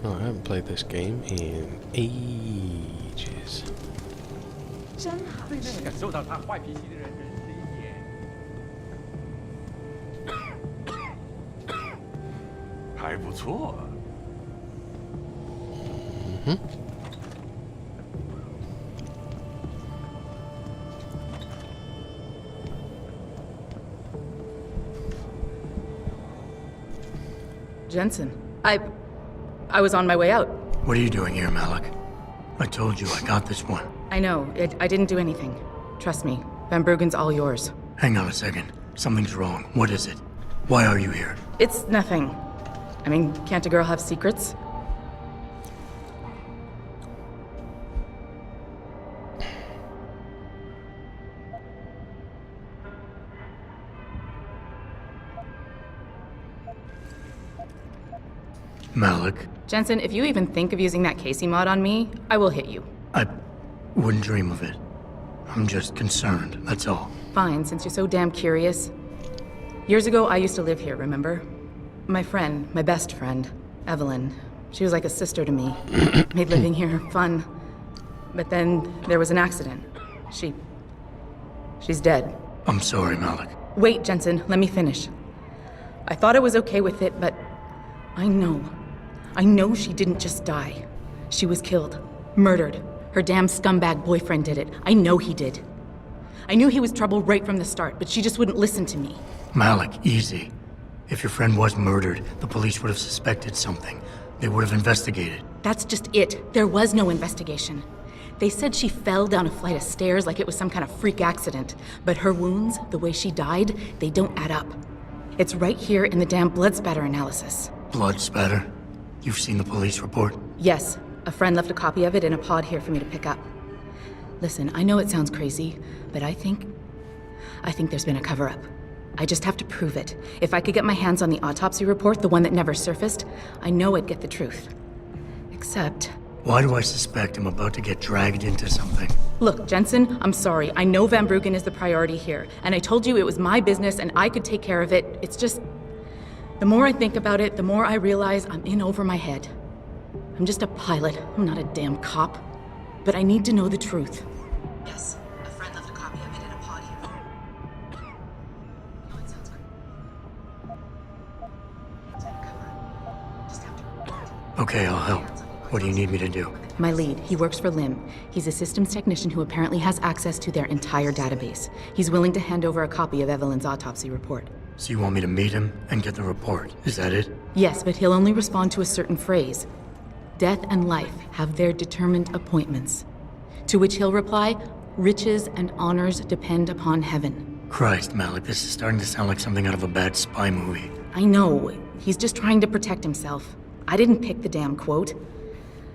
Oh, I haven't played this game in ages. 真好吃。对那个感受到他坏脾气的人真是一眼。还不错。Jensen, I was on my way out. What are you doing here, Malik? I told you I got this one. I know. I didn't do anything. Trust me. Van Bruggen's all yours. Hang on a second. Something's wrong. What is it? Why are you here? It's nothing. I mean, can't a girl have secrets? Malik. Jensen, if you even think of using that Casey mod on me, I will hit you. I wouldn't dream of it. I'm just concerned, that's all. Fine, since you're so damn curious. Years ago, I used to live here, remember? My friend, my best friend, Evelyn. She was like a sister to me. Made living here fun. But then there was an accident. She's dead. I'm sorry, Malik. Wait, Jensen, let me finish. I thought I was okay with it, but I know she didn't just die. She was killed. Murdered. Her damn scumbag boyfriend did it. I know he did. I knew he was trouble right from the start, but she just wouldn't listen to me. Malik, easy. If your friend was murdered, the police would have suspected something. They would have investigated. That's just it. There was no investigation. They said she fell down a flight of stairs like it was some kind of freak accident. But her wounds, the way she died, they don't add up. It's right here in the damn blood spatter analysis. Blood spatter? You've seen the police report? Yes. A friend left a copy of it in a pod here for me to pick up. Listen, I know it sounds crazy, but I think there's been a cover-up. I just have to prove it. If I could get my hands on the autopsy report, the one that never surfaced, I know I'd get the truth. Except... Why do I suspect I'm about to get dragged into something? Look, Jensen, I'm sorry. I know Van Bruggen is the priority here, and I told you it was my business and I could take care of it. It's just... The more I think about it, the more I realize I'm in over my head. I'm just a pilot. I'm not a damn cop. But I need to know the truth. Yes, a friend left a copy of it in a pod here. No, it sounds good. It's undercover. Just have to... Okay, I'll help. What do you need me to do? My lead, he works for LIM. He's a systems technician who apparently has access to their entire database. He's willing to hand over a copy of Evelyn's autopsy report. So you want me to meet him and get the report, is that it? Yes, but he'll only respond to a certain phrase. Death and life have their determined appointments. To which he'll reply, riches and honors depend upon heaven. Christ, Malik, this is starting to sound like something out of a bad spy movie. I know. He's just trying to protect himself. I didn't pick the damn quote.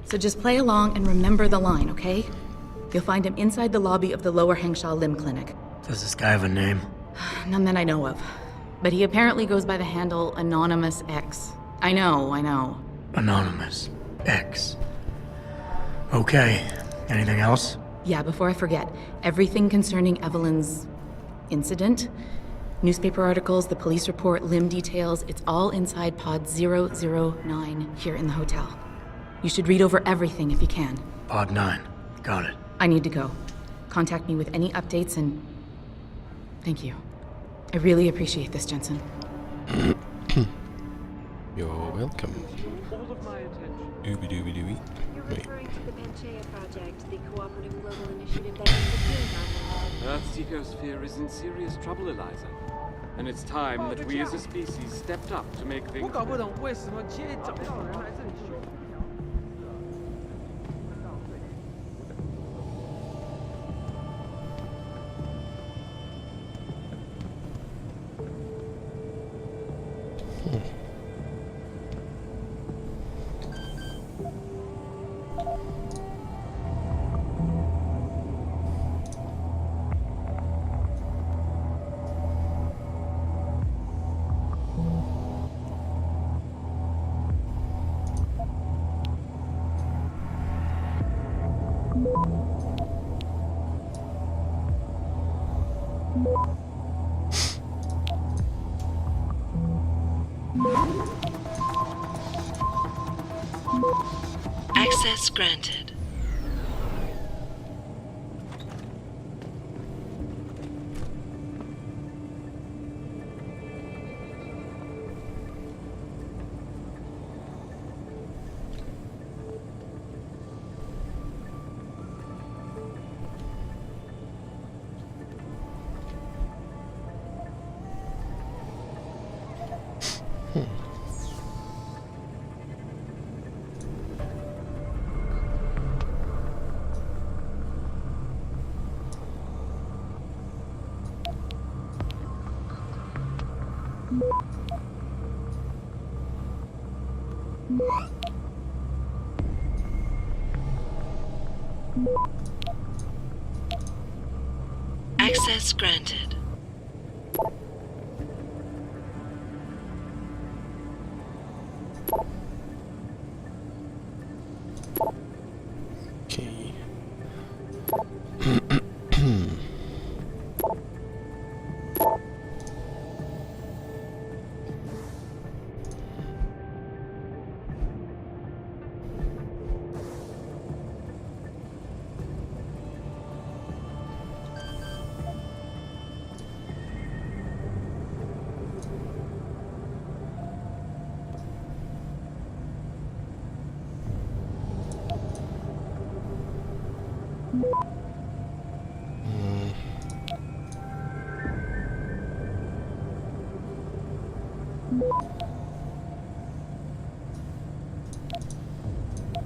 So just play along and remember the line, okay? You'll find him inside the lobby of the Lower Hengsha Limb Clinic. Does this guy have a name? None that I know of. But he apparently goes by the handle Anonymous X. I know. Anonymous X. Okay. Anything else? Yeah, before I forget, everything concerning Evelyn's incident, newspaper articles, the police report, limb details, it's all inside pod 009 here in the hotel. You should read over everything if you can. Pod 9. Got it. I need to go. Contact me with any updates and... Thank you. I really appreciate this, Jensen. You're welcome. All of my attention. Ooby-dooby-dooby. You're Wait. referring to the Panchaea Project, the cooperative global initiative that is the Earth's ecosphere is in serious trouble, Eliza. And it's time that we as a species stepped up to make things better. 为什么街找不到人来这里修。Access granted. Access granted. Okay.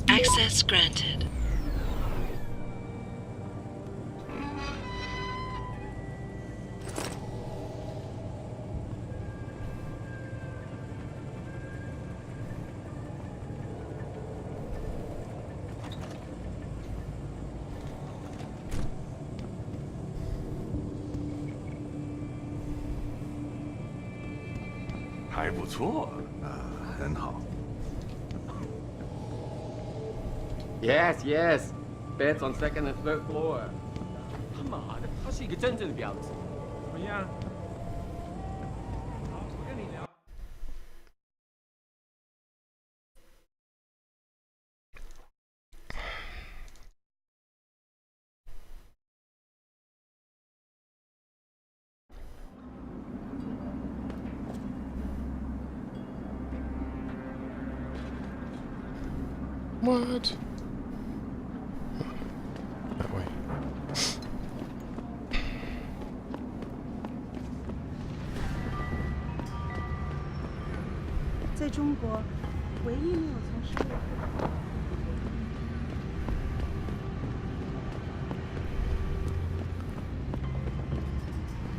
Access granted. Yes, yes. Beds on second and third floor. 他妈的，他是一个真正的婊子。怎么样？好，我跟你聊。What? That way. 在中国，唯一没有从事过。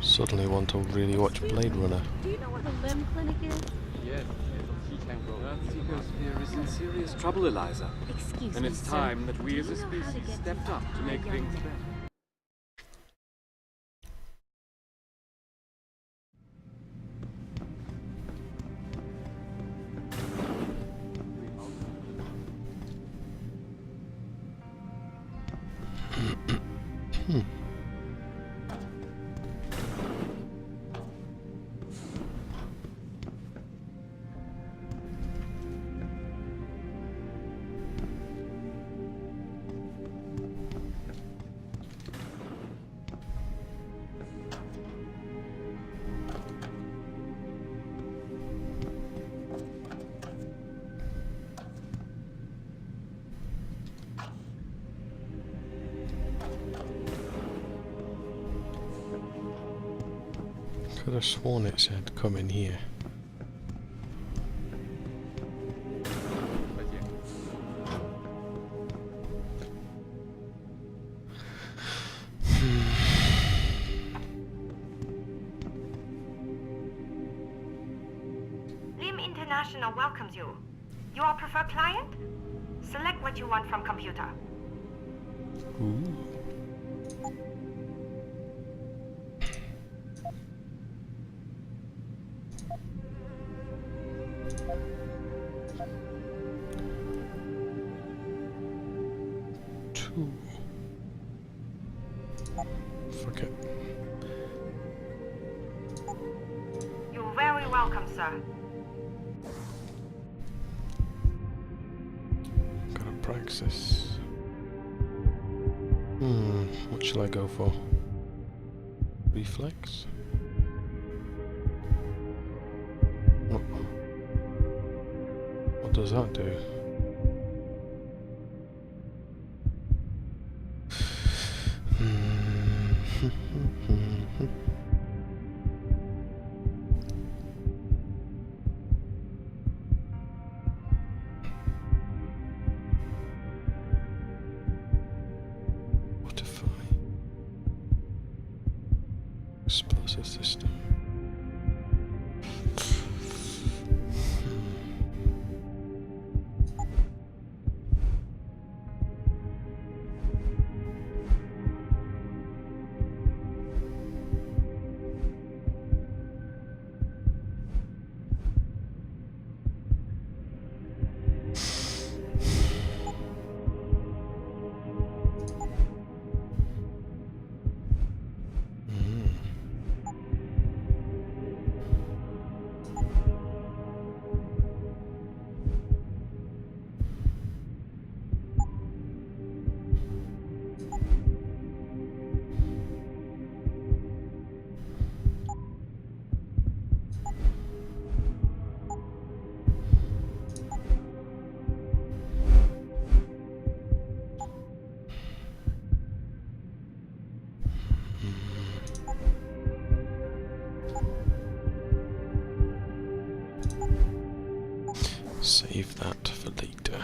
Suddenly want to really watch Blade Runner. Do you know where the limb clinic is? Yes, she can go. Earthseeker's fear is in serious trouble, Eliza. Excuse And me, it's sir. time that we Do as a you know how to species get stepped to up to a make young things man? better. Could have sworn it said come in here. Lim International welcomes you. You are preferred client? Select what you want from computer. Ooh. Two. Forget. You're very welcome, sir. access. What shall I go for? Reflex? What does that do? Fortify. Explosive system. Save that for later.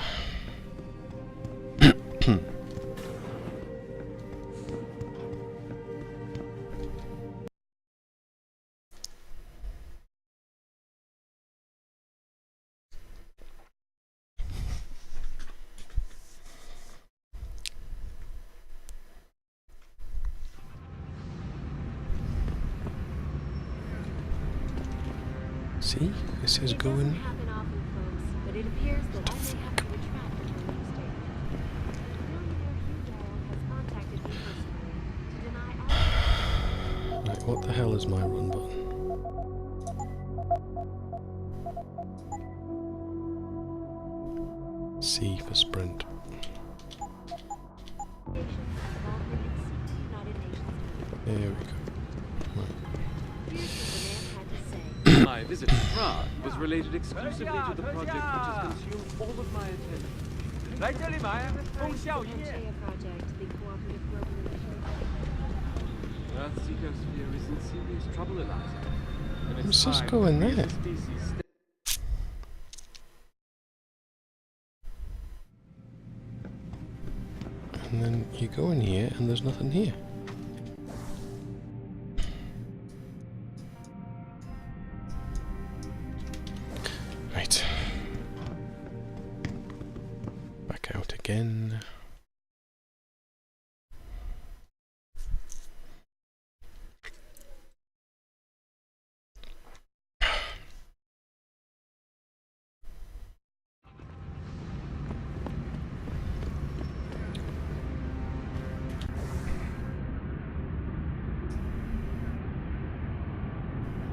See, this is going. Happen often, folks, but it appears that I may have to retract an earlier statement. Millionaire Hugh Darrell has contacted me personally to deny all. Right, what the hell is my run button? C for sprint. There we go. My visit to Prague was related exclusively to the project which has consumed all of my attention. 来这里买，功效一夜。 Project, the cooperative global initiative. Earth's ecosphere is in serious trouble, Eliza. And it's Let's just time go in we as a there. species And then you go in here and there's nothing here. Right. Back out again.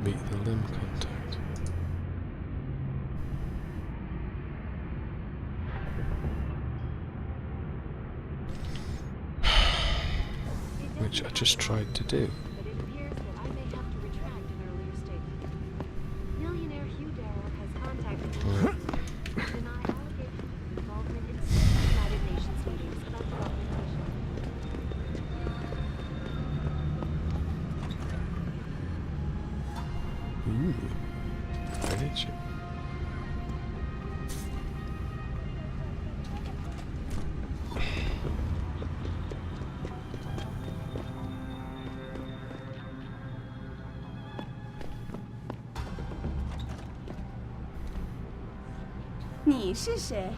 Meet the limb contact. Which I just tried to do. But it appears that I may have to retract an earlier statement. Millionaire Hugh Darrell has contacted me to deny allegations of involvement in certain United Nations meetings about documentation. Ooh. Grenade ship.你是谁？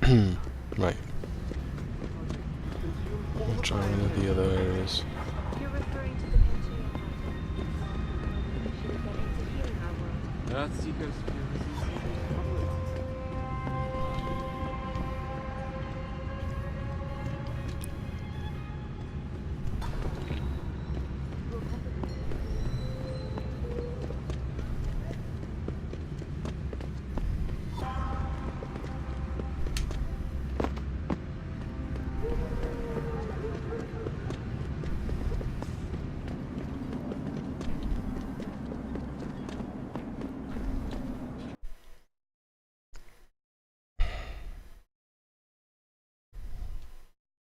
Right. I'll try one of the other areas. You're referring to the Panchaea project. Should we get into healing our world? Earthseekers fear resistance trouble.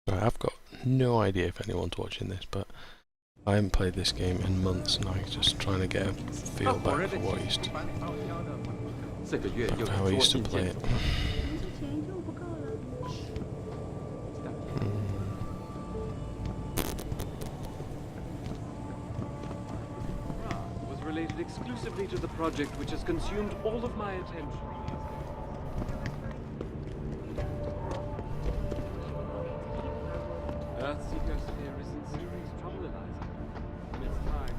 Right, I've got no idea if anyone's watching this, but I haven't played this game in months and I'm just trying to get a feel back for what I used to, how I used to play it. Was related exclusively to the project which has consumed all of my attention. Earthseekers fear is in serious trouble, Eliza. And it's time.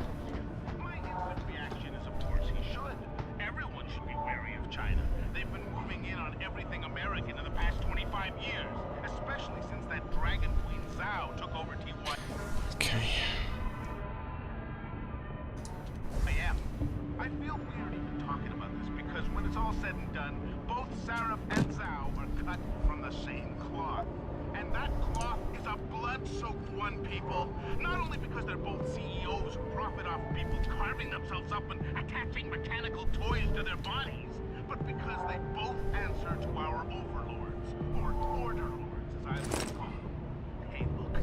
My instant reaction is, of course, he should. Everyone should be wary of China. They've been moving in on everything American in the past 25 years, especially since that Dragon Queen Zhao took over T1. Okay. I feel weird even talking about this because when it's all said and done, both Saraf and Zhao are cut from the same cloth. And that cloth is a blood-soaked one, people. Not only because they're both CEOs who profit off people carving themselves up and attaching mechanical toys to their bodies, but because they both answer to our overlords, or order lords, as I like to call them. Hey, look.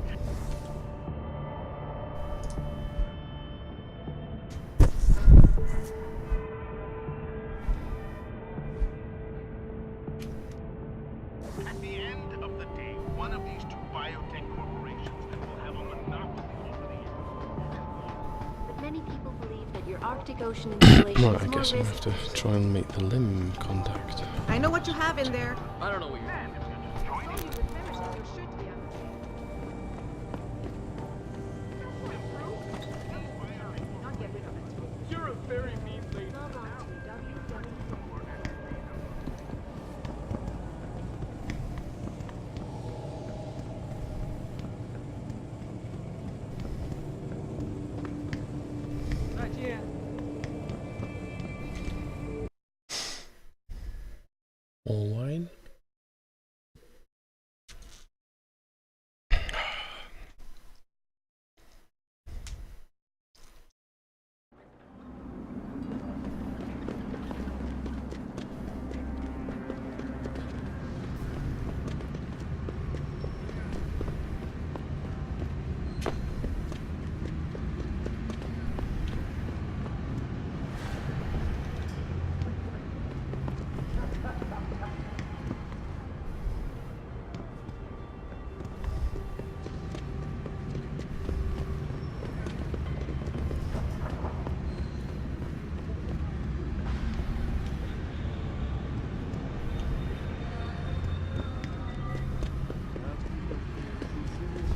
At the end of the day, one of these two biotech corporations will have a monopoly over the earth. But many people believe that your Arctic Ocean installation Right, is I more guess I'm gonna have risky. to try and make the limb contact. I know what you have in there. I don't know what you're You're a very mean lady. All wine.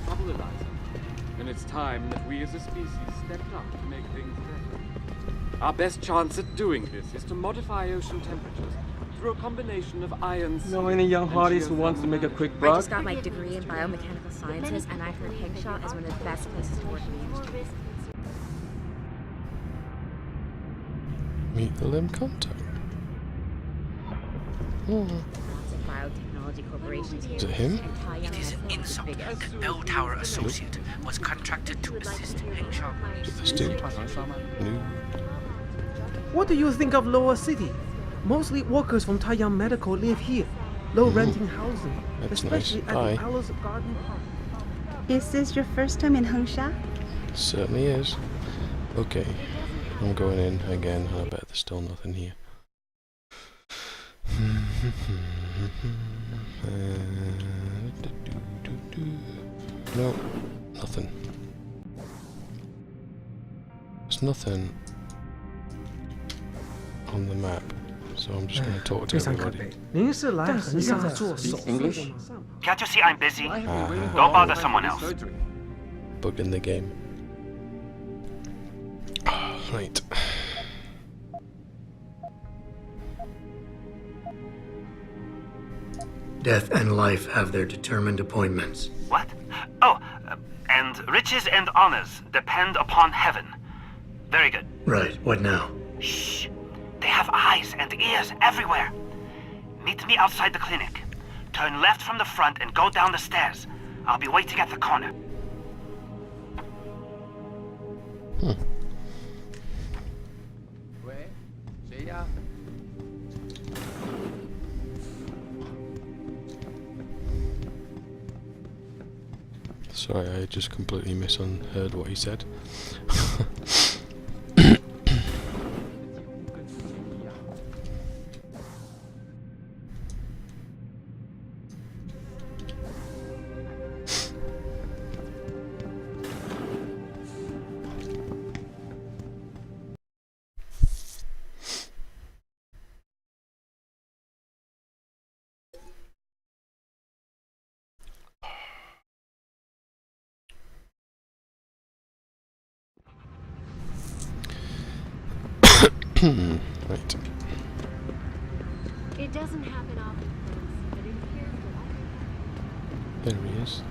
Trouble, Eliza. And it's time that we as a species stepped up to make things better. Our best chance at doing this is to modify ocean temperatures through a combination of ions. Know any young hotties who wants to make a quick I buck? just got my degree in biomechanical sciences, and I heard Hengsha is one of the best places to work in the industry. Meet the limb contact. Oh. Lots of biotechnology corporations here. Is it him? And Taiyang It is an Medical is the insult biggest. that Bell Tower Associate was contracted to assist Hengsha. This dude. New. What do you think of Lower City? Mostly workers from Taiyang Medical live here. Low renting housing, That's especially nice. at Bye. the Alice Garden Park. Is this your first time in Hengsha? Certainly is. Okay. I'm going in again. I bet there's still nothing here. No, nothing. There's nothing on the map, So I'm just going to talk to 非常可 everybody. 悲。您是来恒沙做手术的 English? 吗？上跑 Can't you see I'm busy? I have been waiting for Go all bother time someone for this else. surgery. Bug in the game. Right. Death and life have their determined appointments. What? Oh, and riches and honors depend upon heaven. Very good. Right, what now? Shh. They have eyes and ears everywhere. Meet me outside the clinic. Turn left from the front and go down the stairs. I'll be waiting at the corner. Sorry, I just completely misheard what he said. Right. It doesn't happen often, but it appears that There he is.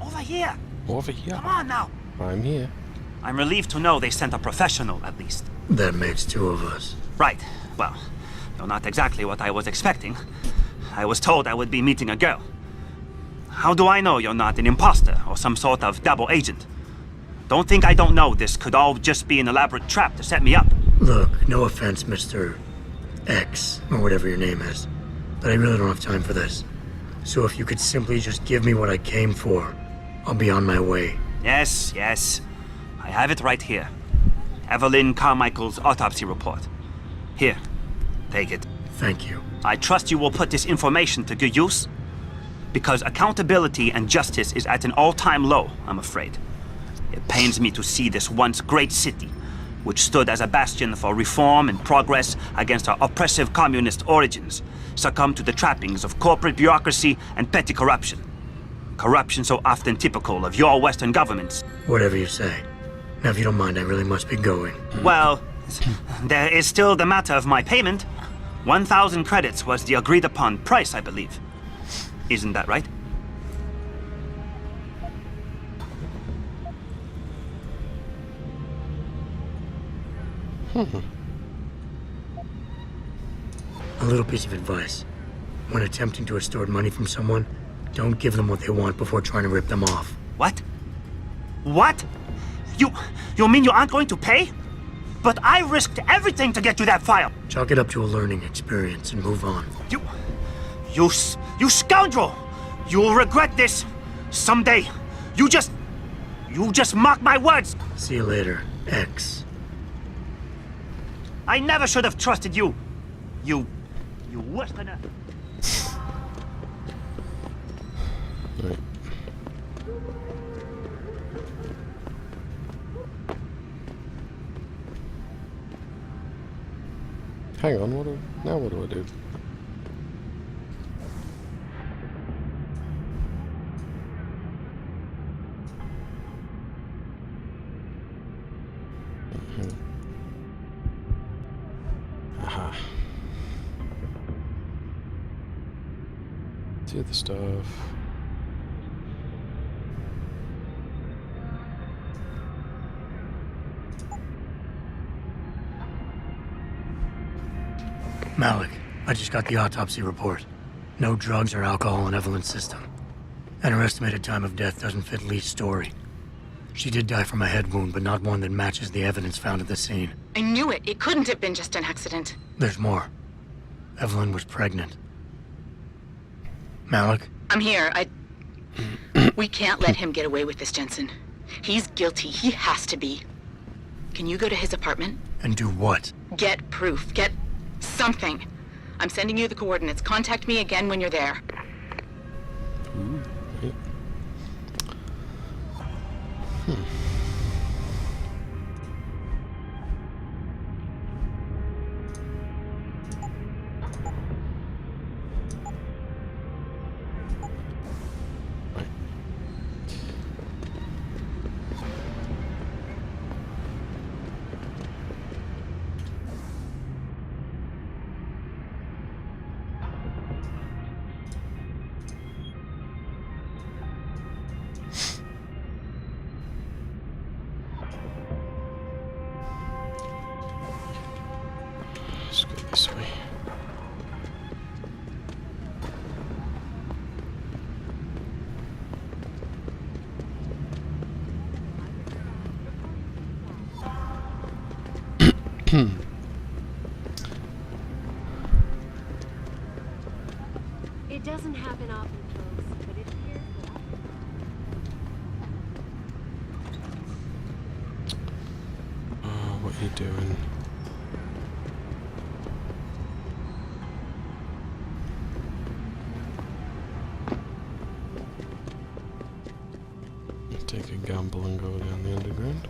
Over here! Over here. Come on now! I'm here. I'm relieved to know they sent a professional, at least. That makes two of us. Right. Well, though not exactly what I was expecting. I was told I would be meeting a girl. How do I know you're not an imposter or some sort of double agent? Don't think I don't know this could all just be an elaborate trap to set me up. Look, no offense, Mr. X, or whatever your name is, but I really don't have time for this. So if you could simply just give me what I came for, I'll be on my way. Yes, yes. I have it right here. Evelyn Carmichael's autopsy report. Here, take it. Thank you. I trust you will put this information to good use, because accountability and justice is at an all-time low, I'm afraid. It pains me to see this once great city, which stood as a bastion for reform and progress against our oppressive communist origins, succumb to the trappings of corporate bureaucracy and petty corruption. Corruption so often typical of your Western governments. Whatever you say. Now, if you don't mind, I really must be going. Well, there is still the matter of my payment. 1,000 credits was the agreed-upon price, I believe. Isn't that right? A little piece of advice. When attempting to extort money from someone, don't give them what they want before trying to rip them off. What? What? You mean you aren't going to pay? But I risked everything to get you that file. Chalk it up to a learning experience and move on. You scoundrel! You will regret this someday. You just mock my words. See you later, X. I never should have trusted you. You Westerner. Right. Hang on, what do I do? Aha. Do the stuff. Malik, I just got the autopsy report. No drugs or alcohol in Evelyn's system. And her estimated time of death doesn't fit Lee's story. She did die from a head wound, but not one that matches the evidence found at the scene. I knew it. It couldn't have been just an accident. There's more. Evelyn was pregnant. Malik? I'm here. We can't let him get away with this, Jensen. He's guilty. He has to be. Can you go to his apartment? And do what? Get proof. Get something. I'm sending you the coordinates. Contact me again when you're there. It doesn't happen often, folks, but it's here. Oh, what are you doing? Take a gamble and go down the underground.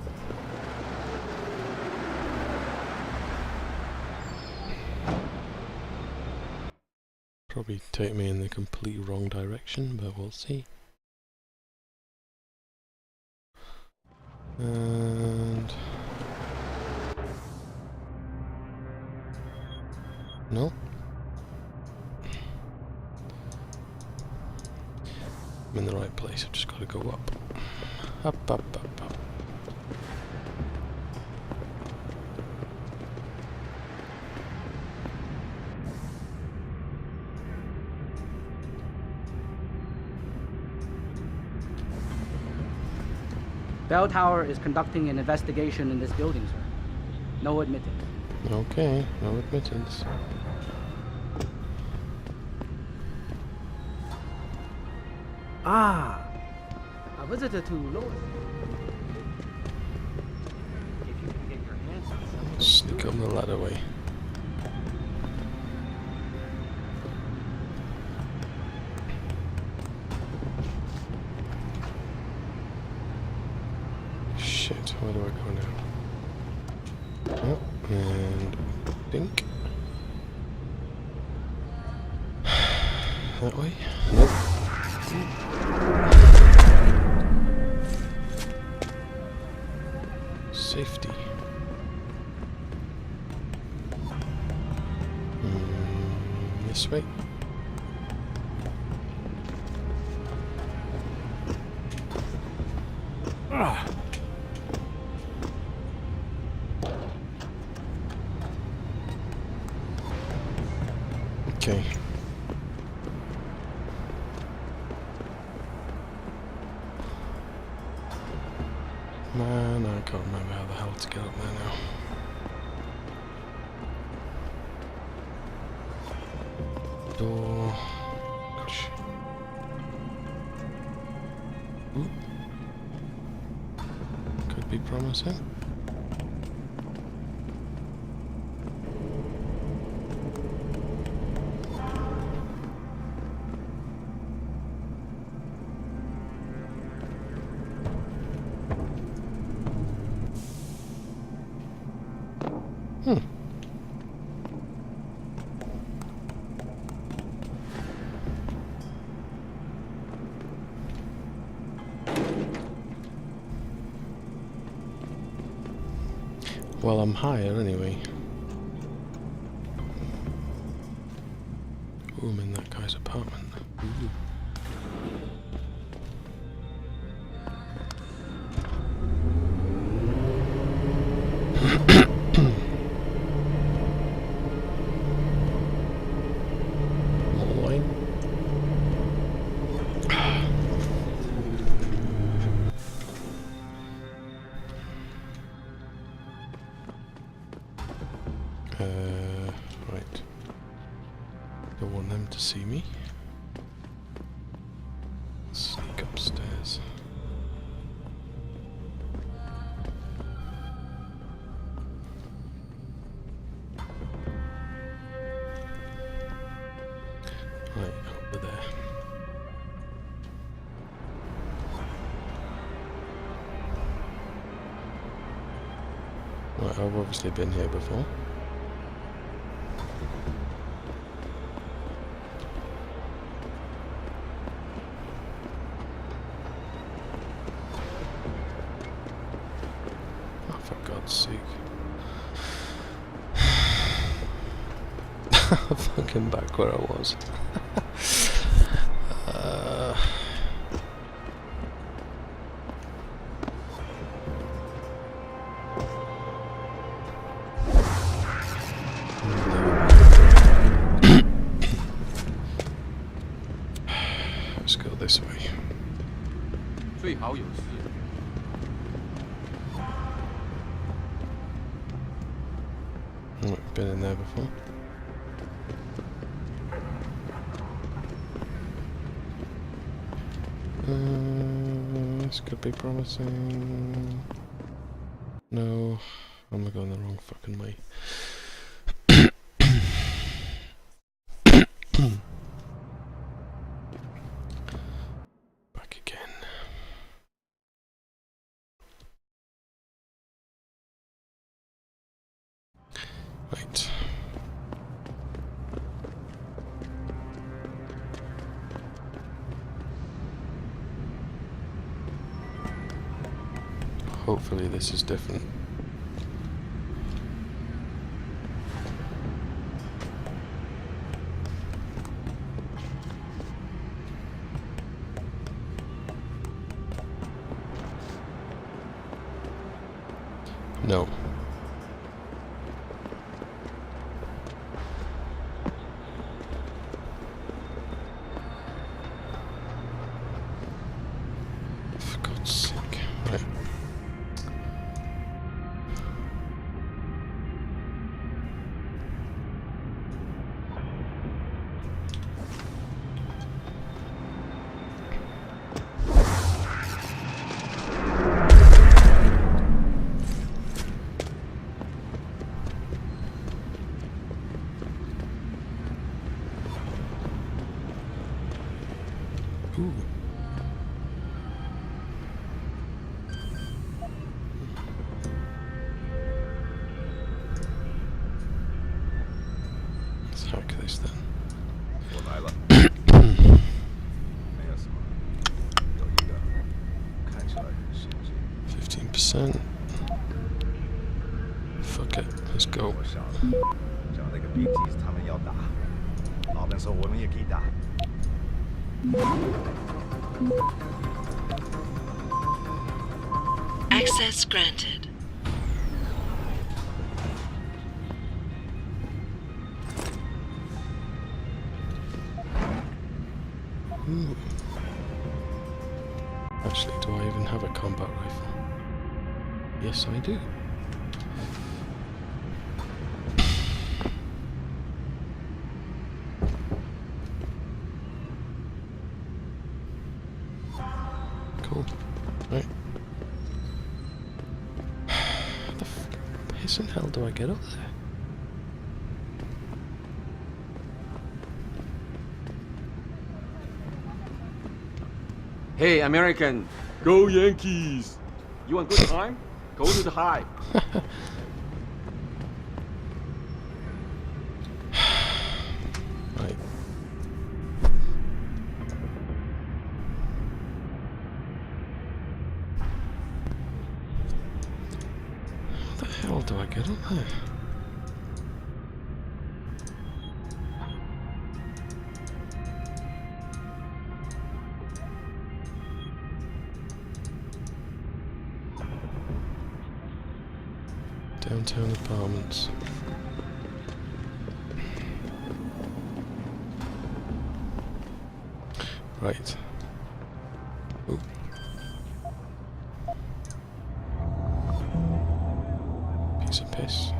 Probably take me in the complete wrong direction, but we'll see. And no. I'm in the right place. I've just got to go up. Up, up, up, up. Bell Tower is conducting an investigation in this building, sir. No admittance. Okay, no admittance. Ah, a visitor to Lois. If you can get your hands on something. Sneak on the ladder way. Shit, where do I go now? Oh, and think. That way? Nope. Safety. This way. Ah. Okay. Man, I can't remember how the hell to get up there now. Door. Gosh. Ooh. Could be promising. Well, I'm higher anyway. Ooh, I'm in that guy's apartment. Ooh. Right. Don't want them to see me. Sneak upstairs. Right, over there. Right, I've obviously been here before. For God's sake. I'm fucking back where I was. Let's go this way. 最好有事。 I I've been in there before. This could be promising. No, I'm going the wrong fucking way. Back again. Right. Hopefully this is different. No. For God's sake. Right. Ooh. Let's hack this then. 15%. Fuck it, let's go. Access granted. Ooh. Actually, do I even have a combat rifle? Yes, I do. Cool. Right. How the piss and hell do I get up there? Hey, American! Go Yankees! You want good time? Go to the hive. Right. How the hell do I get up there? Downtown apartments. Right. Ooh. Piece of piss.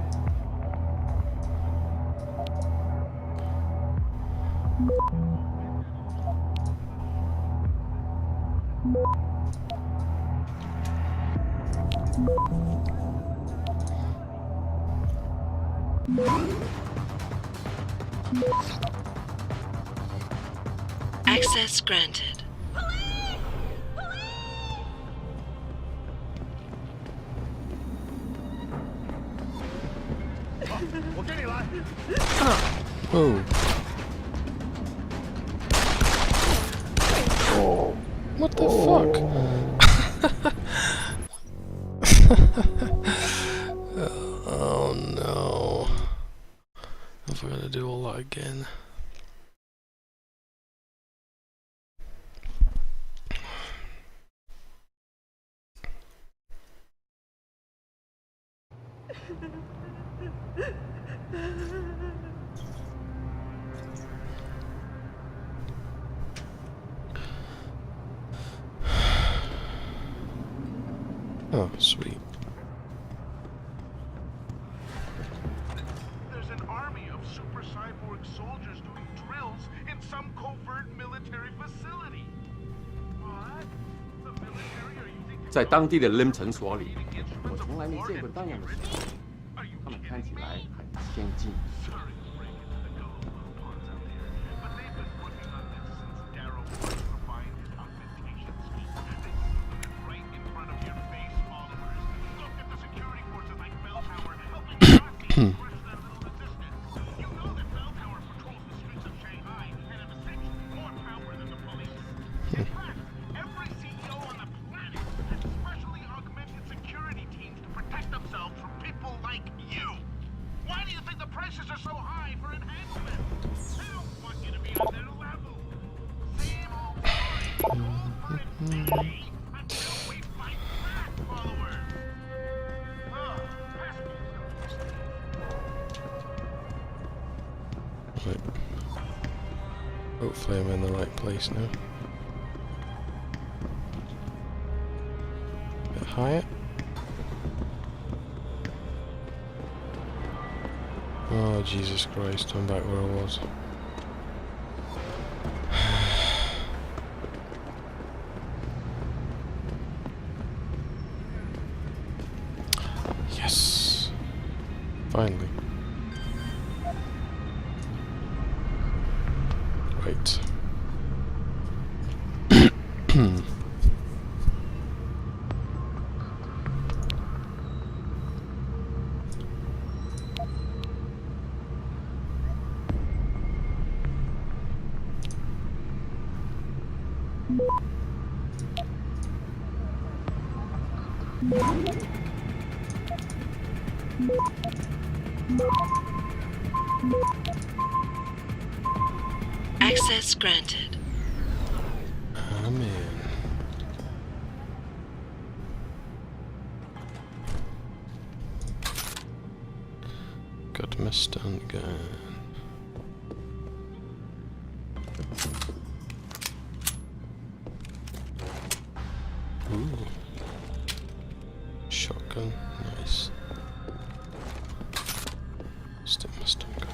Access granted. Whoa. Oh. What the fuck? Oh no. If we're gonna do all that again. Oh, sweet. 在当地的 LIM 诊所里，我从来没见过那样的设备，他们看起来很先进。Right. Hopefully I'm in the right place now. A bit higher. Oh Jesus Christ, I'm back where I was. Yes! Finally. Right. Access granted. I'm in. Got my stun gun. Ooh. Shotgun, nice. Stick my stun gun.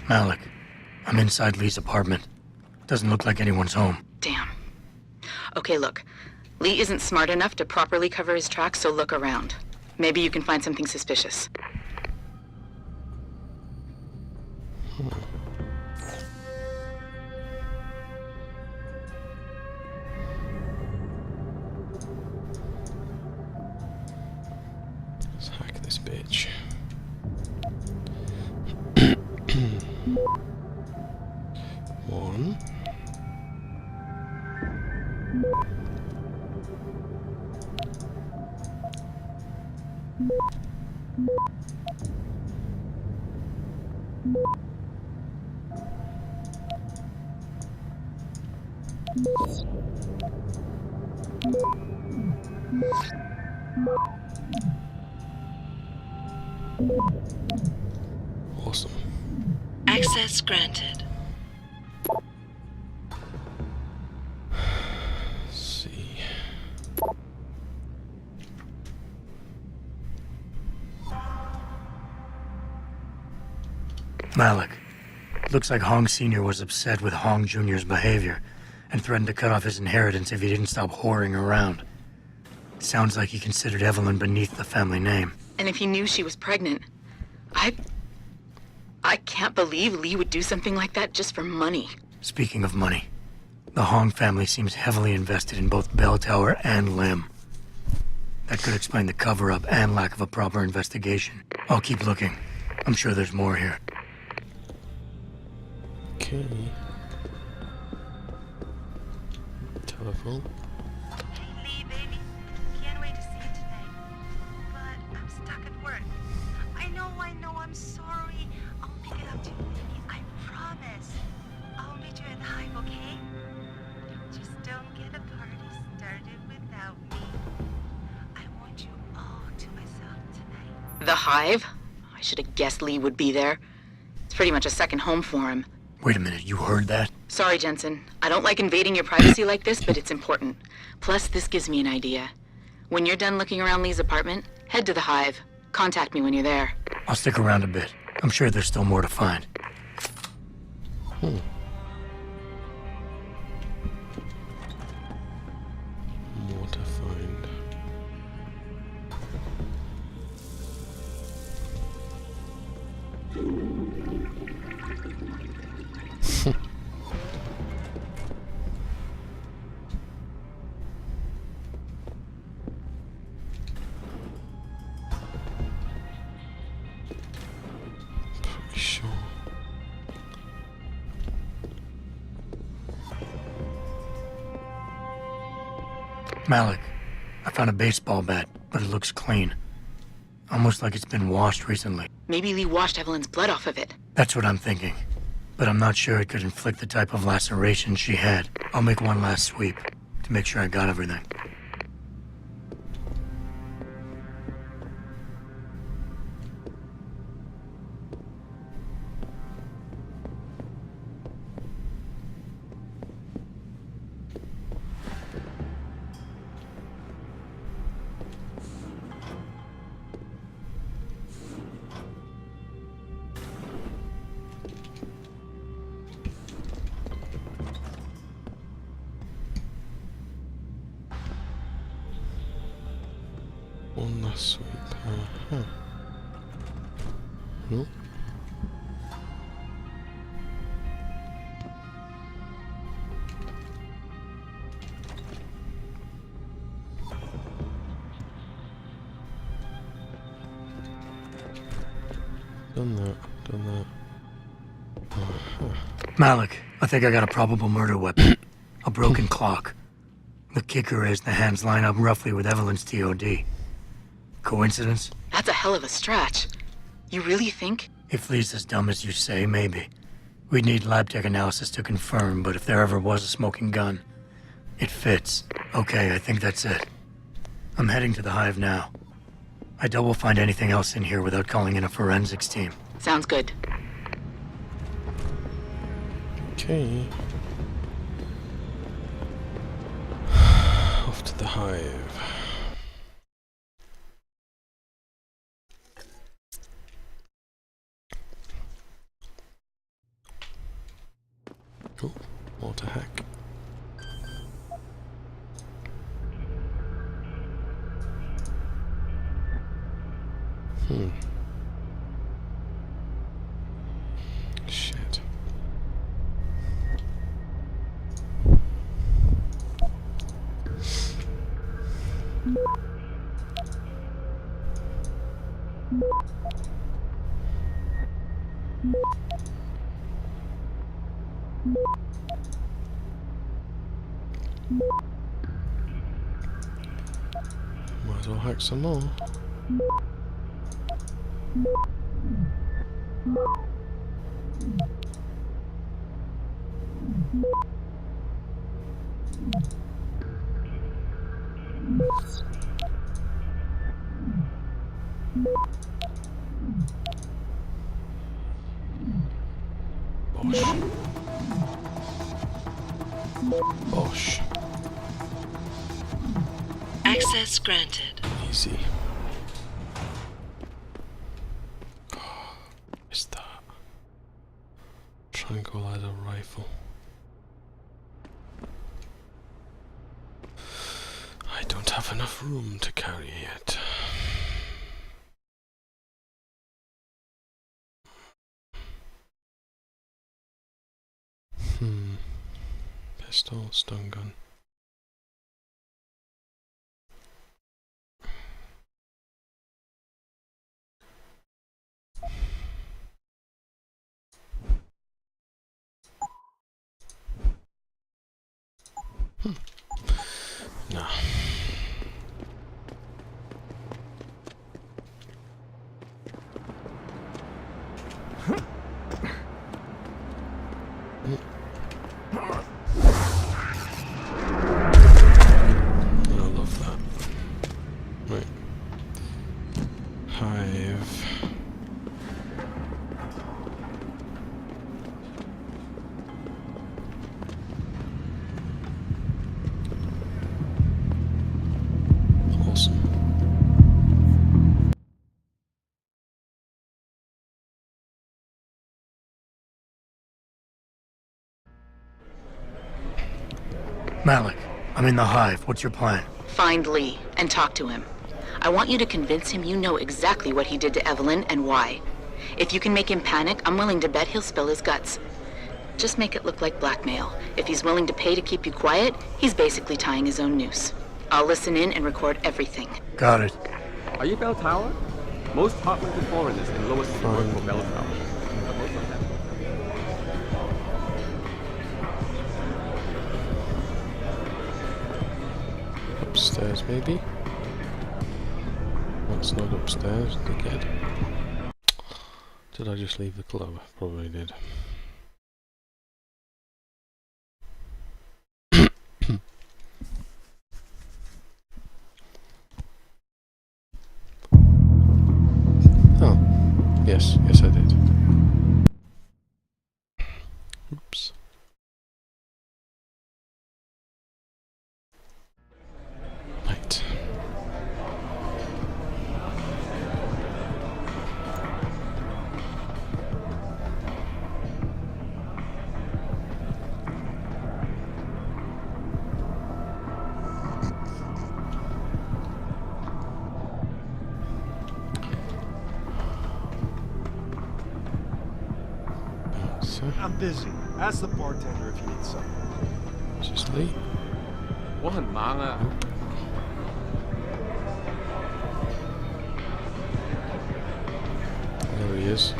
Malik, I'm inside Lee's apartment. Doesn't look like anyone's home. Damn. Okay, look. Lee isn't smart enough to properly cover his tracks, so look around. Maybe you can find something suspicious. Let's hack this bitch. One. Awesome. Access granted. Let's see. Malik, looks like Hong Sr. was upset with Hong Jr.'s behavior and threatened to cut off his inheritance if he didn't stop whoring around. Sounds like he considered Evelyn beneath the family name. And if he knew she was pregnant, I can't believe Lee would do something like that just for money. Speaking of money, the Hong family seems heavily invested in both Bell Tower and Lim. That could explain the cover-up and lack of a proper investigation. I'll keep looking. I'm sure there's more here. Okay. Telephone. Hey, Lee, baby. Can't wait to see you tonight. But I'm stuck at work. I know, I'm sorry. I'll make it up to you, baby. I promise. I'll meet you at the Hive, okay? Just don't get a party started without me. I want you all to myself tonight. The Hive? I should have guessed Lee would be there. It's pretty much a second home for him. Wait a minute, you heard that? Sorry, Jensen. I don't like invading your privacy like this, but it's important. Plus, this gives me an idea. When you're done looking around Lee's apartment, head to the Hive. Contact me when you're there. I'll stick around a bit. I'm sure there's still more to find. More to find. Pretty sure. Malik, I found a baseball bat, but it looks clean. Almost like it's been washed recently. Maybe Lee washed Evelyn's blood off of it. That's what I'm thinking. But I'm not sure it could inflict the type of laceration she had. I'll make one last sweep to make sure I got everything. One last sweep. Nope. Done that. Malik, I think I got a probable murder weapon. A broken clock. The kicker is the hands line up roughly with Evelyn's TOD. Coincidence? That's a hell of a stretch. You really think? If Lee's as dumb as you say, maybe. We'd need lab tech analysis to confirm, but if there ever was a smoking gun, it fits. Okay, I think that's it. I'm heading to the Hive now. I doubt we'll find anything else in here without calling in a forensics team. Sounds good. Okay. Off to the Hive. Oh, more to hack. Shit. Might as well hack some more. Bosh. Access granted. Easy. What's that? Tranquilizer rifle. I don't have enough room to carry it. Pistol, stun gun. No. I love that. Right. Hive. Malik, I'm in the hive. What's your plan? Find Lee and talk to him. I want you to convince him you know exactly what he did to Evelyn and why. If you can make him panic, I'm willing to bet he'll spill his guts. Just make it look like blackmail. If he's willing to pay to keep you quiet, he's basically tying his own noose. I'll listen in and record everything. Got it. Are you Bell Tower? Most top-rated foreigners in Lower City work for Bell Tower. But most of them. Upstairs, maybe? That's not upstairs, dickhead. Did I just leave the club? Probably did. Oh, yes, I did. Oops. Right. I'm busy. Ask the bartender if you need something. Is this Lee? 我很忙啊。 There he is.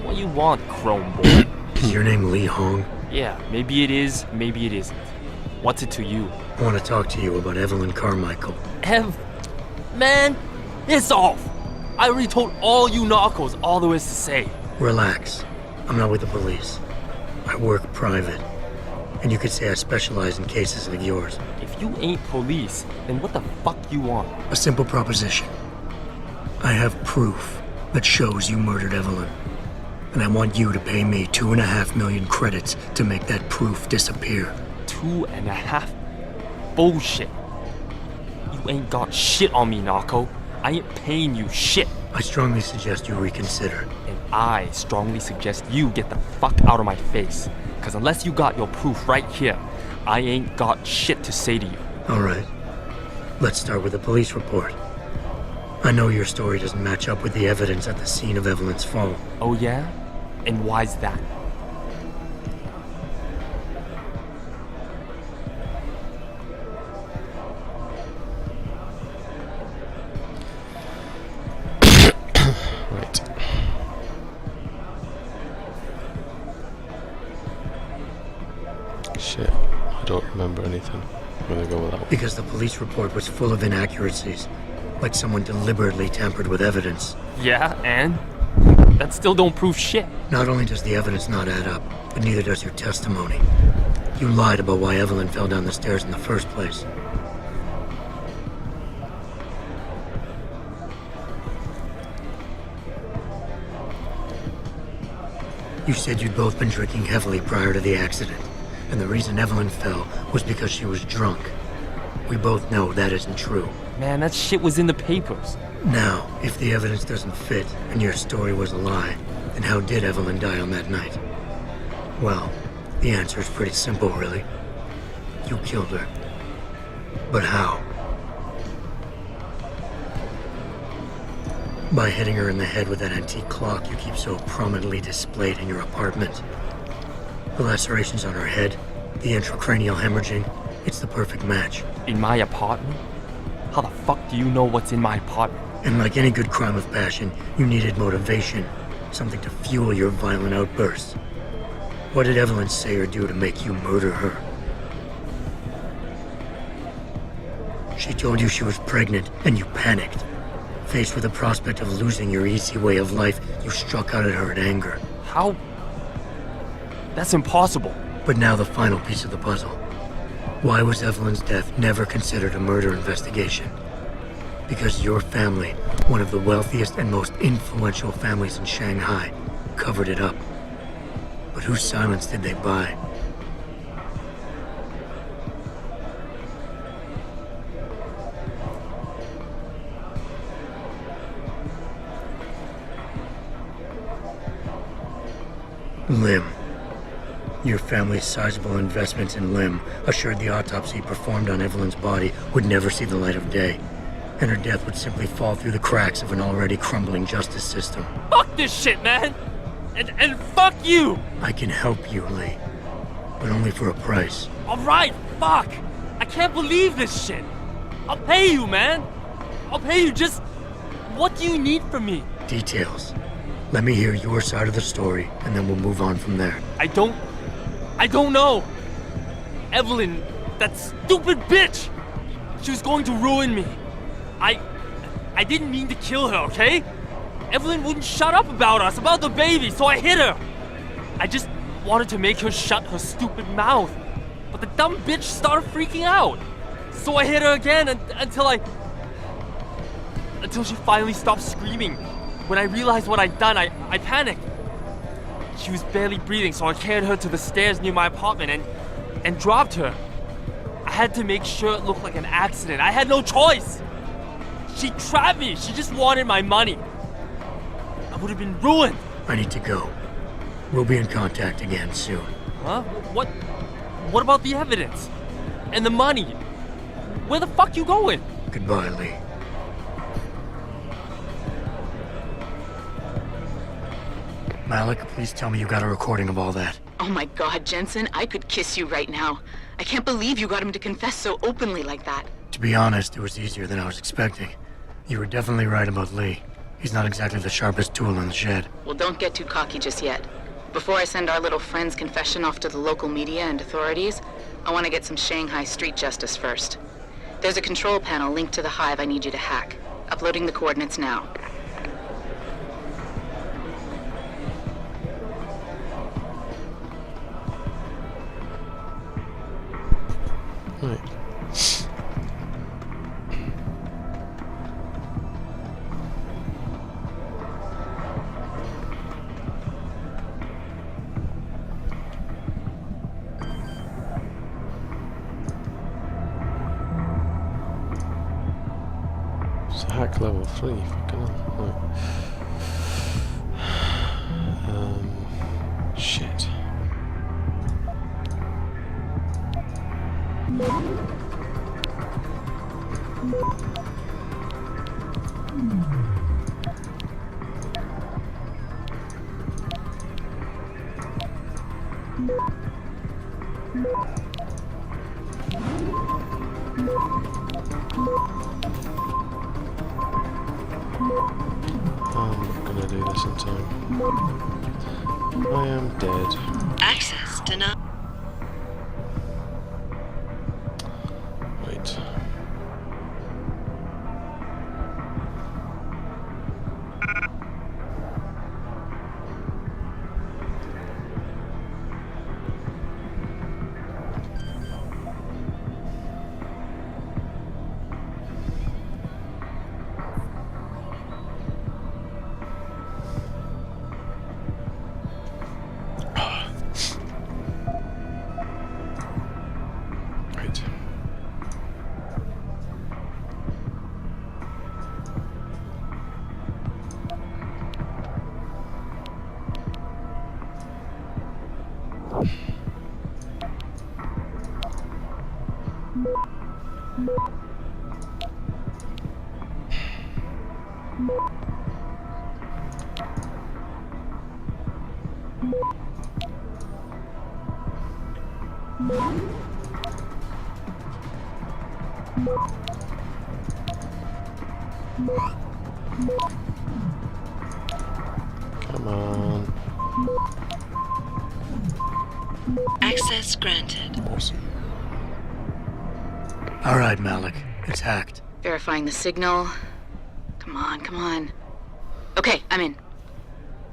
What you want, Chrome Boy? Is your name Lee Hong? Yeah, maybe it is, maybe it isn't. What's it to you? I want to talk to you about Evelyn Carmichael. Man, it's off! I already told all you narcos all there is to say. Relax. I'm not with the police. I work private. And you could say I specialize in cases like yours. If you ain't police, then what the fuck you want? A simple proposition. I have proof that shows you murdered Evelyn. And I want you to pay me 2.5 million credits to make that proof disappear. 2.5? Bullshit. You ain't got shit on me, narco. I ain't paying you shit. I strongly suggest you reconsider. And I strongly suggest you get the fuck out of my face. Cause unless you got your proof right here, I ain't got shit to say to you. Alright. Let's start with the police report. I know your story doesn't match up with the evidence at the scene of Evelyn's fall. Oh yeah? And why's that? Right. Shit, I don't remember anything. I'm gonna go with that one. Because the police report was full of inaccuracies. Like someone deliberately tampered with evidence. Yeah, and? That still don't prove shit. Not only does the evidence not add up, but neither does your testimony. You lied about why Evelyn fell down the stairs in the first place. You said you'd both been drinking heavily prior to the accident, and the reason Evelyn fell was because she was drunk. We both know that isn't true. Man, that shit was in the papers. Now, if the evidence doesn't fit and your story was a lie, then how did Evelyn die on that night? Well, the answer is pretty simple, really. You killed her. But how? By hitting her in the head with that antique clock you keep so prominently displayed in your apartment. The lacerations on her head, the intracranial hemorrhaging, it's the perfect match. In my apartment? How the fuck do you know what's in my apartment? And like any good crime of passion, you needed motivation, something to fuel your violent outbursts. What did Evelyn say or do to make you murder her? She told you she was pregnant, and you panicked. Faced with the prospect of losing your easy way of life, you struck out at her in anger. How? That's impossible. But now the final piece of the puzzle. Why was Evelyn's death never considered a murder investigation? Because your family, one of the wealthiest and most influential families in Shanghai, covered it up. But whose silence did they buy? Lim. Your family's sizable investment in Lim assured the autopsy performed on Evelyn's body would never see the light of day, and her death would simply fall through the cracks of an already crumbling justice system. Fuck this shit, man! And fuck you! I can help you, Lee, but only for a price. Alright, fuck! I can't believe this shit! I'll pay you, man! I'll pay you, just... What do you need from me? Details. Let me hear your side of the story, and then we'll move on from there. I don't know! Evelyn, that stupid bitch! She was going to ruin me. I didn't mean to kill her, okay? Evelyn wouldn't shut up about us, about the baby, so I hit her. I just wanted to make her shut her stupid mouth. But the dumb bitch started freaking out. So I hit her again until she finally stopped screaming. When I realized what I'd done, I panicked. She was barely breathing, so I carried her to the stairs near my apartment and dropped her. I had to make sure it looked like an accident. I had no choice. She trapped me. She just wanted my money. I would have been ruined. I need to go. We'll be in contact again soon. Huh? What about the evidence? And the money? Where the fuck you going? Goodbye, Lee. Malik, please tell me you got a recording of all that. Oh my God, Jensen, I could kiss you right now. I can't believe you got him to confess so openly like that. To be honest, it was easier than I was expecting. You were definitely right about Lee. He's not exactly the sharpest tool in the shed. Well, don't get too cocky just yet. Before I send our little friend's confession off to the local media and authorities, I want to get some Shanghai street justice first. There's a control panel linked to the hive I need you to hack. Uploading the coordinates now. Right. It's a hack level 3, fucking hell. Right. Shit. I'm not gonna do this in time. I am dead. Access denied. Wait. Right. Come on. Access granted. Awesome. All right, Malik. It's hacked. Verifying the signal. Come on, come on. Okay, I'm in.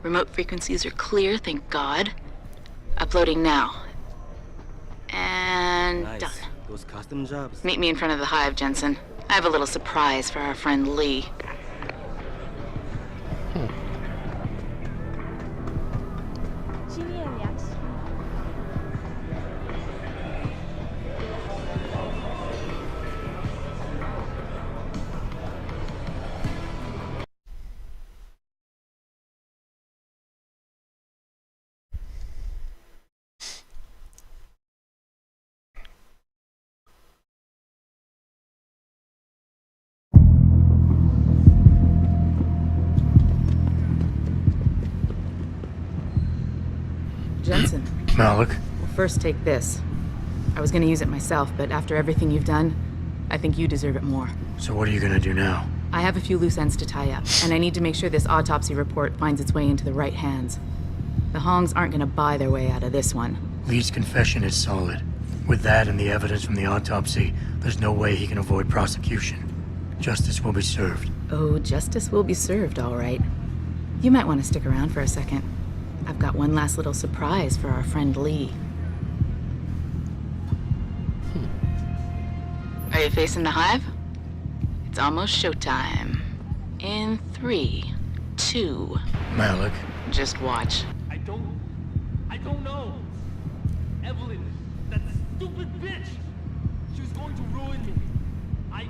Remote frequencies are clear, thank God. Uploading now. And done. Those custom jobs. Meet me in front of the hive, Jensen. I have a little surprise for our friend Lee. Malik? Well, first take this. I was gonna use it myself, but after everything you've done, I think you deserve it more. So what are you gonna do now? I have a few loose ends to tie up, and I need to make sure this autopsy report finds its way into the right hands. The Hongs aren't gonna buy their way out of this one. Lee's confession is solid. With that and the evidence from the autopsy, there's no way he can avoid prosecution. Justice will be served. Oh, justice will be served, all right. You might want to stick around for a second. I've got one last little surprise for our friend Lee. Are you facing the hive? It's almost showtime. In 3, 2... Malik. Just watch. I don't know. Evelyn, that stupid bitch. She was going to ruin me. I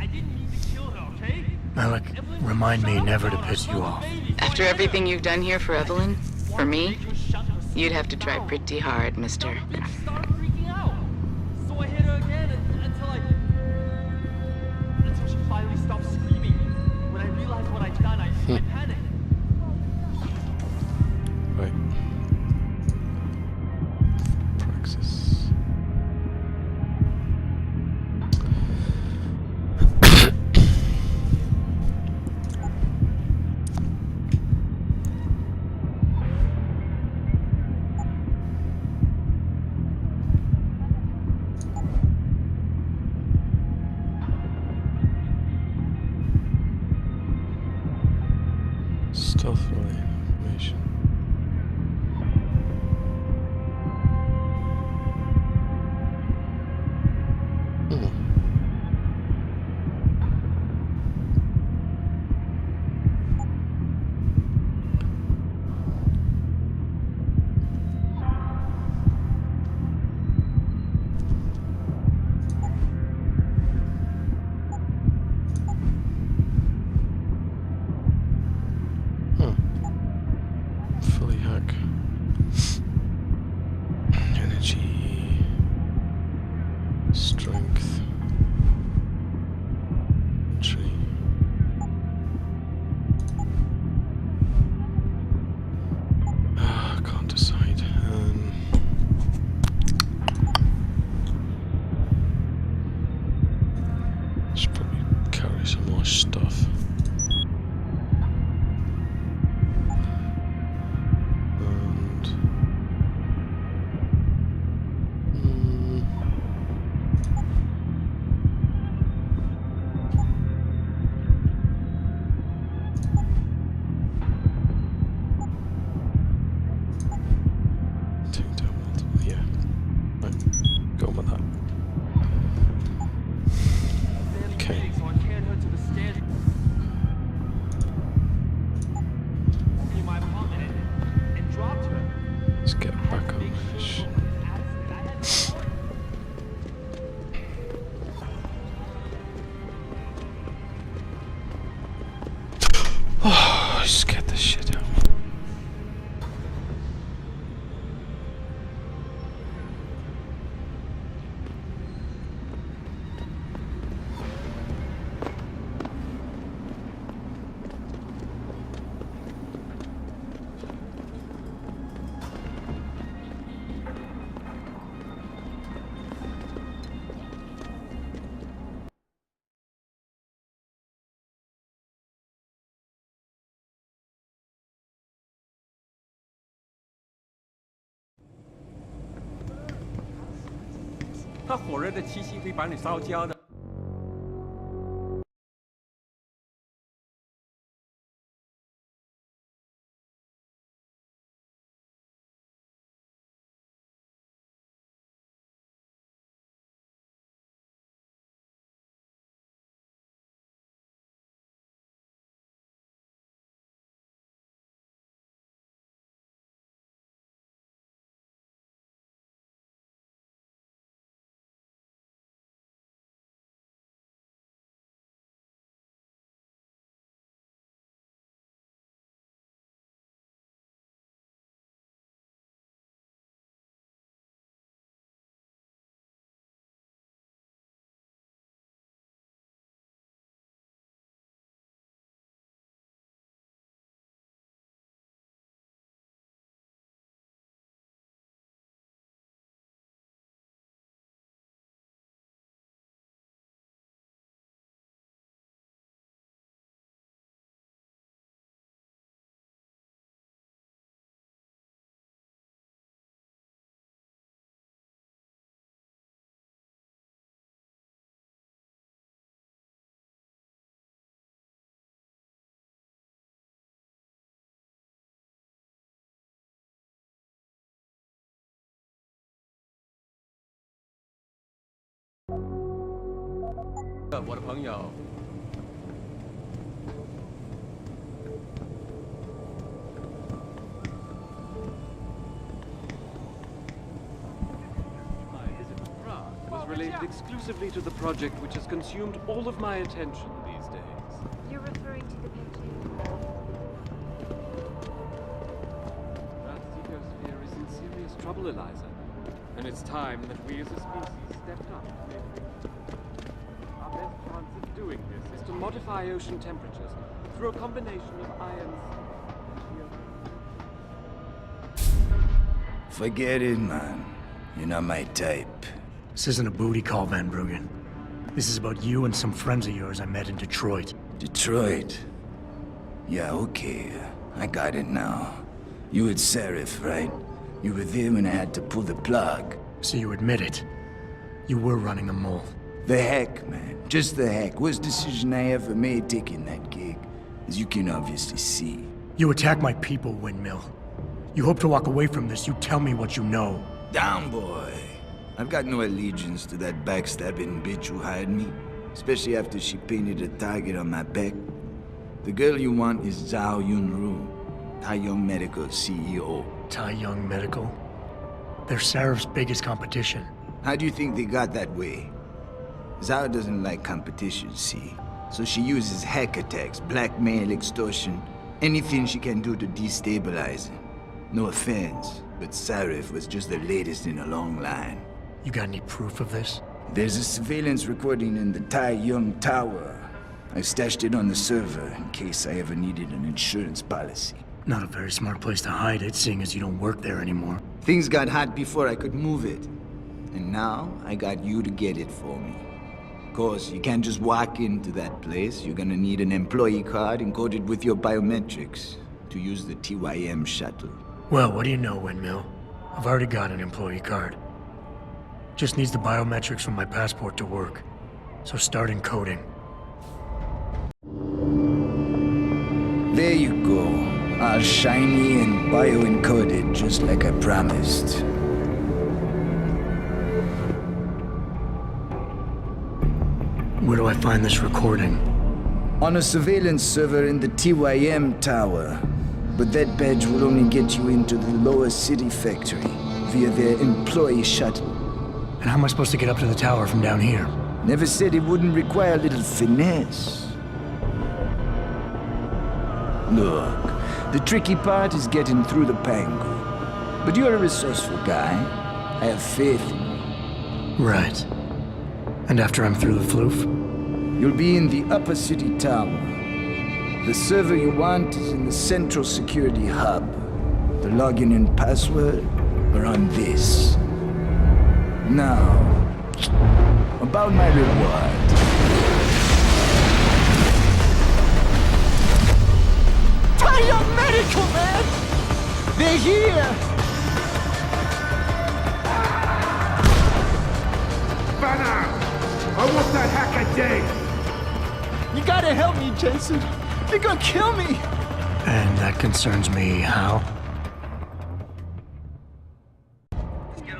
didn't mean to kill her, okay? Malik, remind me never to piss you off. After everything you've done here for Evelyn, for me, you'd have to try pretty hard, mister. Started freaking out. So I hit her again until she finally stopped screaming. When I realized what I'd done, I panicked. Right. Praxis. Stealth related information. Fully hack. Energy. Strength. Entry. I can't decide. Should probably carry some more stuff. Take down multiple, yeah. Right, go with that. Okay. So I carried her to the stairs. In my apartment and dropped her. Let's get back on this. Oh, I scared the shit out of me.它火热的气息会把你烧焦的。我的朋友。Was related exclusively to the project which has consumed all of my attention these days. You're referring to the picture? Earth's ecosphere is in serious trouble, Eliza. And it's time that we as a species stepped up. Our best chance of doing this is to modify ocean temperatures through a combination of ions. Forget it, man. You're not my type. This isn't a booty call, Van Bruggen. This is about you and some friends of yours I met in Detroit. Detroit? Yeah, okay. I got it now. You with Seraph, right? You were there when I had to pull the plug. So you admit it. You were running a mole. The heck, man. Just the heck. Worst decision I ever made taking that gig. As you can obviously see. You attack my people, Windmill. You hope to walk away from this. You tell me what you know. Down, boy. I've got no allegiance to that backstabbing bitch who hired me. Especially after she painted a target on my back. The girl you want is Zhao Yunru, Taiyong Medical CEO. Taiyong Medical? They're Seraph's biggest competition. How do you think they got that way? Zhao doesn't like competition, see? So she uses hack attacks, blackmail, extortion, anything she can do to destabilize him. No offense, but Seraph was just the latest in a long line. You got any proof of this? There's a surveillance recording in the Taiyong Tower. I stashed it on the server in case I ever needed an insurance policy. Not a very smart place to hide it, seeing as you don't work there anymore. Things got hot before I could move it. And now, I got you to get it for me. Of course, you can't just walk into that place. You're gonna need an employee card encoded with your biometrics to use the TYM shuttle. Well, what do you know, Windmill? I've already got an employee card. Just needs the biometrics from my passport to work. So start encoding. There you go. All shiny and bio-encoded, just like I promised. Where do I find this recording? On a surveillance server in the TYM tower. But that badge will only get you into the lower city factory via their employee shuttle. And how am I supposed to get up to the tower from down here? Never said it wouldn't require a little finesse. Look, the tricky part is getting through the Pangu. But you're a resourceful guy. I have faith in you. Right. And after I'm through the floof? You'll be in the upper city tower. The server you want is in the central security hub. The login and password are on this. Now, about my reward. Taiyong Medical, man! They're here! Banner! I want that hack a day! You gotta help me, Jason. They're gonna kill me! And that concerns me how?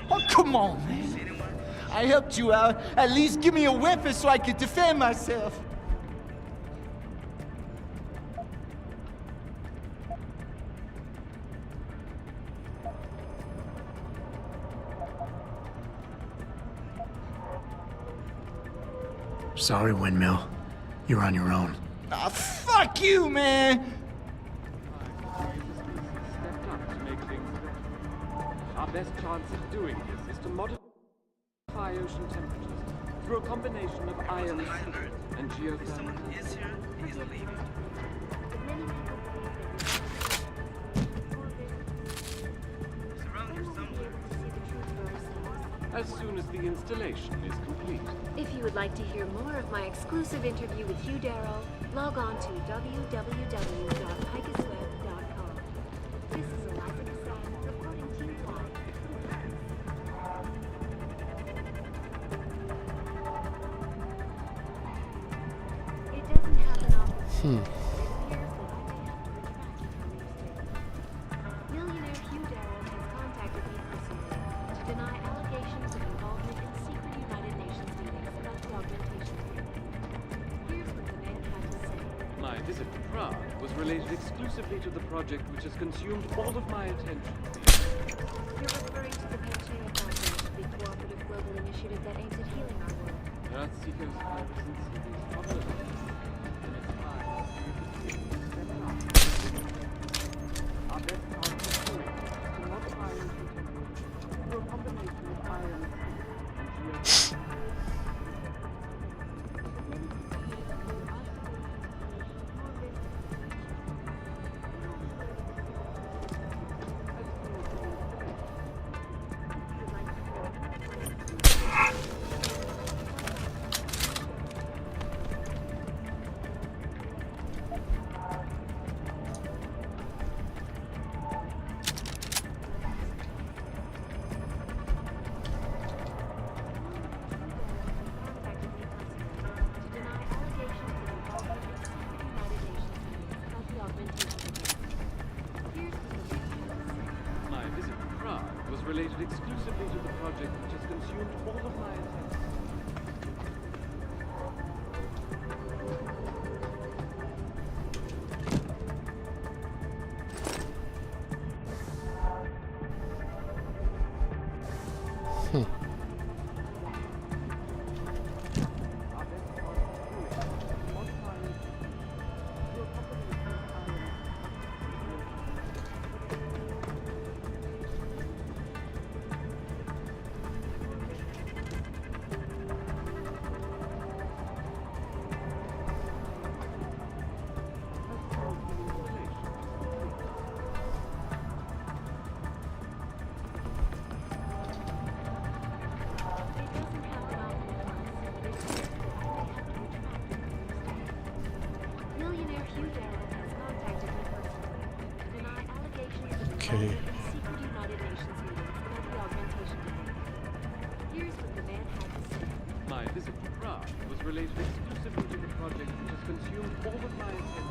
Oh, come on, man. I helped you out. At least give me a weapon so I can defend myself. Sorry, Windmill. You're on your own. Ah, fuck you, man! Our best chance of doing this is to modify ocean temperatures through a combination of ions and geothermal. As soon as the installation is complete. If you would like to hear more of my exclusive interview with Hugh Darrow, log on to www.picusweb.com. This is Eliza Cassan reporting to you live. It doesn't happen often. Millionaire Hugh Darrow has contacted me personally to deny allegations of involvement in secret United Nations meetings about the augmentation program. visit to Prague was related exclusively to the project which has consumed all of my attention. You're referring to the Panchaea project, the cooperative global initiative that aims at healing our world. Earthseekers, pirates, and cities trouble us. And it's time we step up. Our best chance of doing this is to modify ocean temperature through a combination of iron and geothermal. Related exclusively to the project which has consumed all of my attention. Okay. My visit to Prague was related exclusively to the project which has consumed all of my attention.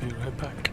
Be right back.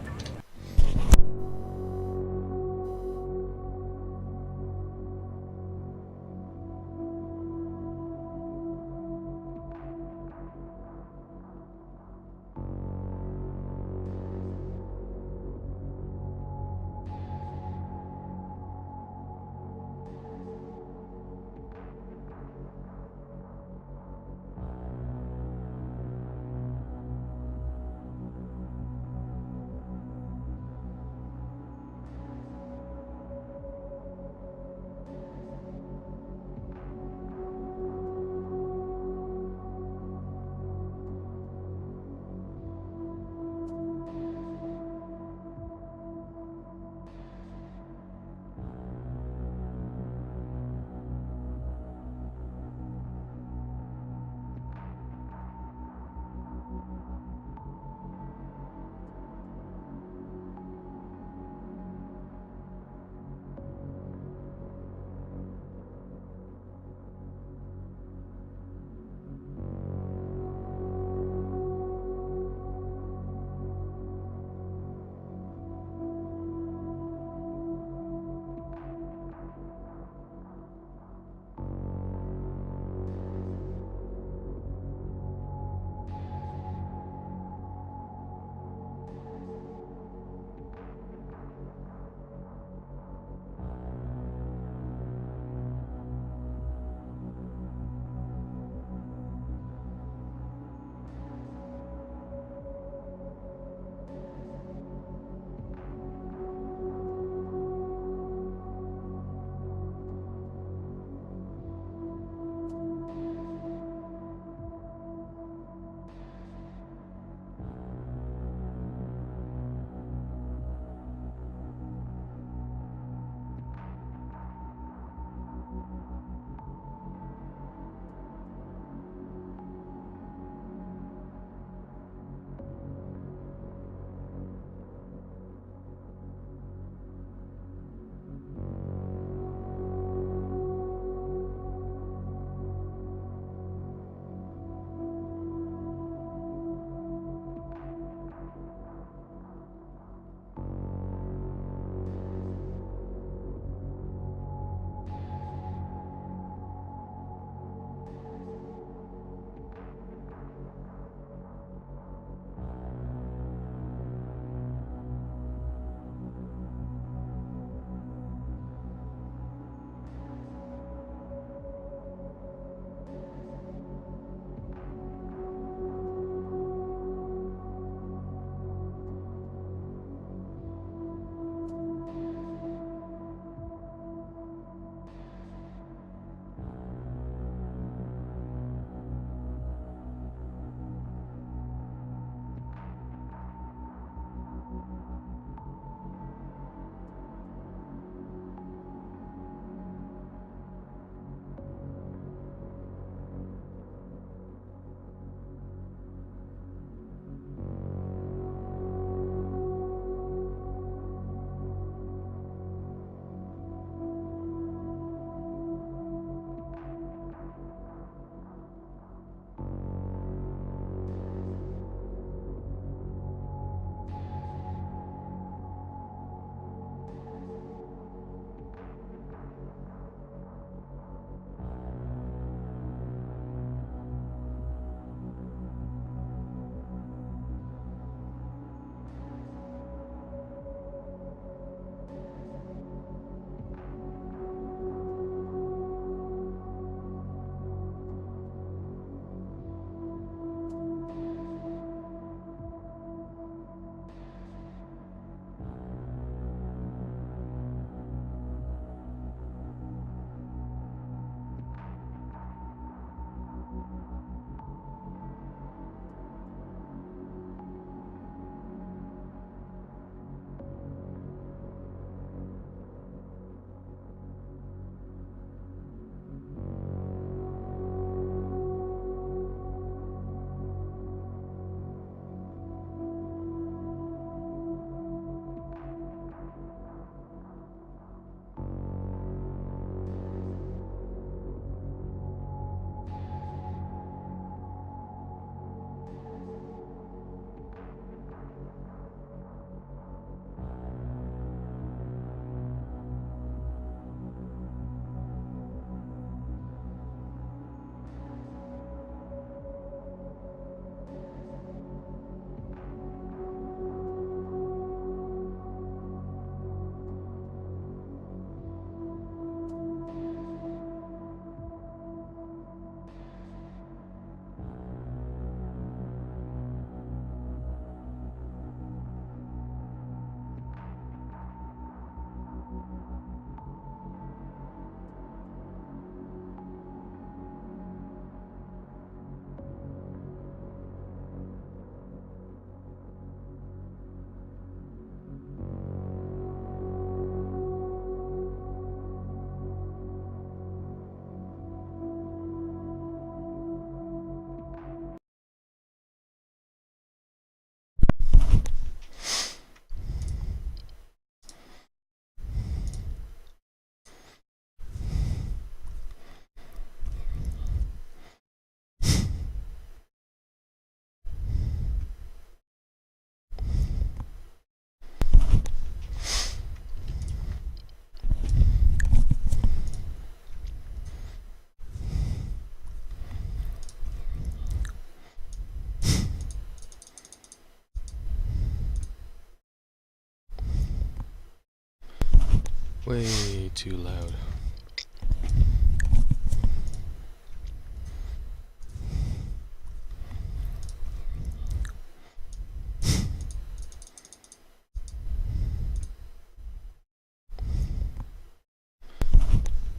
Way too loud.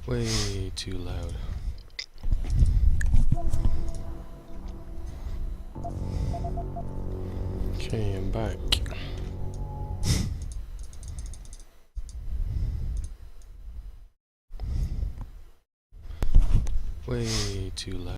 Way too loud. Okay, I'm back. Way too loud.